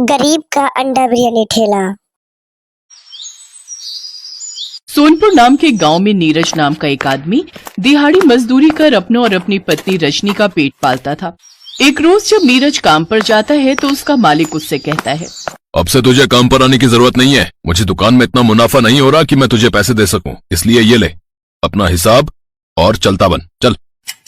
गरीब का अंडा बिरयानी ठेला। सोनपुर नाम के गांव में नीरज नाम का एक आदमी दिहाड़ी मजदूरी कर अपना और अपनी पत्नी रजनी का पेट पालता था। एक रोज जब नीरज काम पर जाता है तो उसका मालिक उससे कहता है, अब से तुझे काम पर आने की जरूरत नहीं है। मुझे दुकान में इतना मुनाफा नहीं हो रहा कि मैं तुझे पैसे दे सकूं, इसलिए ये ले अपना हिसाब और चलता बन, चल।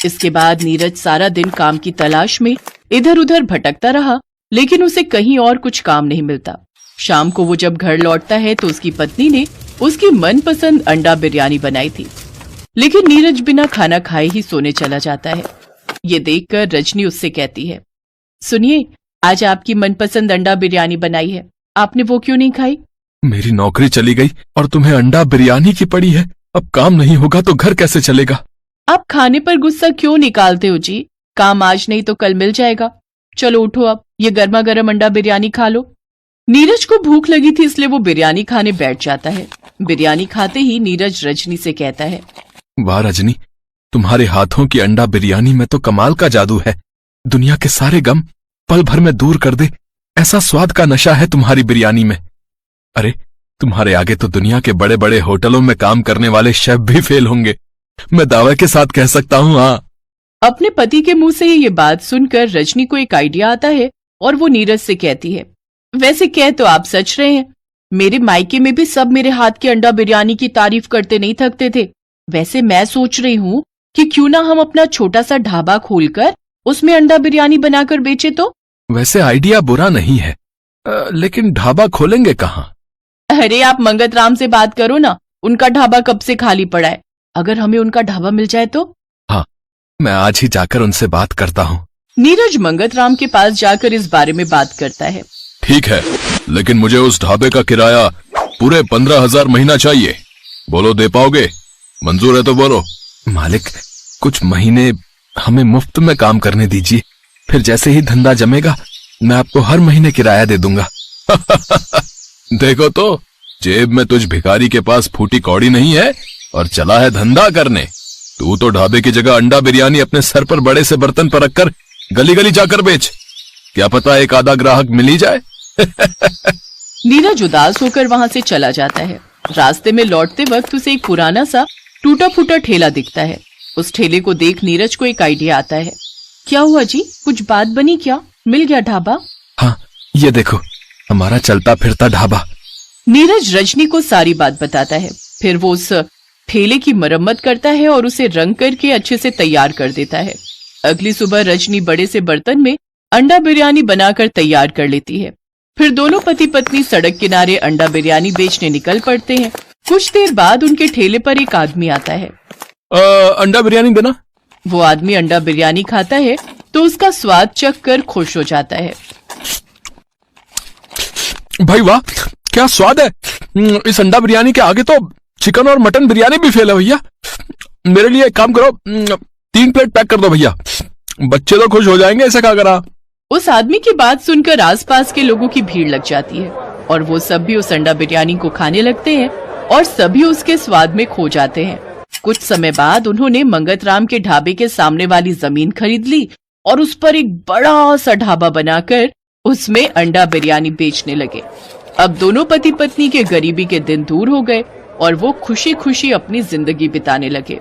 इसके बाद नीरज सारा दिन काम की तलाश में इधर उधर भटकता रहा, लेकिन उसे कहीं और कुछ काम नहीं मिलता। शाम को वो जब घर लौटता है तो उसकी पत्नी ने उसकी मनपसंद अंडा बिरयानी बनाई थी, लेकिन नीरज बिना खाना खाए ही सोने चला जाता है। ये देखकर रजनी उससे कहती है, सुनिए, आज आपकी मनपसंद अंडा बिरयानी बनाई है, आपने वो क्यों नहीं खाई? मेरी नौकरी चली गई और तुम्हें अंडा बिरयानी की पड़ी है। अब काम नहीं होगा तो घर कैसे चलेगा? आप खाने पर गुस्सा क्यों निकालते हो जी? काम आज नहीं तो कल मिल जाएगा। चलो उठो, अब ये गर्मा गर्म अंडा बिरयानी खा लो। नीरज को भूख लगी थी, इसलिए वो बिरयानी खाने बैठ जाता है। बिरयानी खाते ही नीरज रजनी से कहता है, वाह रजनी, तुम्हारे हाथों की अंडा बिरयानी में तो कमाल का जादू है। दुनिया के सारे गम पल भर में दूर कर दे, ऐसा स्वाद का नशा है तुम्हारी बिरयानी में। अरे तुम्हारे आगे तो दुनिया के बड़े बड़े होटलों में काम करने वाले शेफ भी फेल होंगे, मैं दावे के साथ कह सकता हूँ। हाँ। अपने पति के मुंह से ये बात सुनकर रजनी को एक आइडिया आता है और वो नीरज से कहती है, वैसे कह तो आप सच रहे हैं, मेरे मायके में भी सब मेरे हाथ की अंडा बिरयानी की तारीफ करते नहीं थकते थे। वैसे मैं सोच रही हूँ कि क्यों ना हम अपना छोटा सा ढाबा खोलकर उसमें अंडा बिरयानी बनाकर बेचे तो। वैसे आइडिया बुरा नहीं है, लेकिन ढाबा खोलेंगे कहाँ? अरे आप मंगत राम से बात करो ना, उनका ढाबा कब से खाली पड़ा है। अगर हमें उनका ढाबा मिल जाए तो। हाँ, मैं आज ही जाकर उनसे बात करता हूँ। नीरज मंगत राम के पास जाकर इस बारे में बात करता है। ठीक है, लेकिन मुझे उस ढाबे का किराया पूरे 15,000 महीना चाहिए। बोलो दे पाओगे? मंजूर है तो बोलो। मालिक, कुछ महीने हमें मुफ्त में काम करने दीजिए, फिर जैसे ही धंधा जमेगा मैं आपको हर महीने किराया दे दूंगा। देखो तो, जेब में तुझ भिखारी के पास फूटी कौड़ी नहीं है और चला है धंधा करने। तू तो ढाबे की जगह अंडा बिरयानी अपने सर पर बड़े से बर्तन पर रखकर गली गली जाकर बेच, क्या पता एक आधा ग्राहक मिल ही जाए। नीरज उदास होकर वहां से चला जाता है। रास्ते में लौटते वक्त उसे एक पुराना सा टूटा फूटा ठेला दिखता है। उस ठेले को देख नीरज को एक आइडिया आता है। क्या हुआ जी, कुछ बात बनी क्या? मिल गया ढाबा? हाँ, ये देखो हमारा चलता फिरता ढाबा। नीरज रजनी को सारी बात बताता है। फिर वो उस ठेले की मरम्मत करता है और उसे रंग करके अच्छे से तैयार कर देता है। अगली सुबह रजनी बड़े से बर्तन में अंडा बिरयानी बनाकर तैयार कर लेती है। फिर दोनों पति पत्नी सड़क किनारे अंडा बिरयानी बेचने निकल पड़ते हैं। कुछ देर बाद उनके ठेले पर एक आदमी आता है। अंडा बिरयानी देना। वो आदमी अंडा बिरयानी खाता है तो उसका स्वाद चख कर खुश हो जाता है। भाई वाह, क्या स्वाद है। इस अंडा बिरयानी के आगे तो चिकन और मटन बिरयानी भी फेल है भैया। मेरे लिए एक काम करो, 3 प्लेट पैक कर दो भैया, बच्चे तो खुश हो जाएंगे ऐसे खा कर। उस आदमी की बात सुनकर आसपास के लोगों की भीड़ लग जाती है और वो सब भी उस अंडा बिरयानी को खाने लगते हैं और सभी उसके स्वाद में खो जाते हैं। कुछ समय बाद उन्होंने मंगत राम के ढाबे के सामने वाली जमीन खरीद ली और उस पर एक बड़ा सा ढाबा बनाकर उसमें अंडा बिरयानी बेचने लगे। अब दोनों पति पत्नी के गरीबी के दिन दूर हो गए और वो खुशी खुशी अपनी जिंदगी बिताने लगे।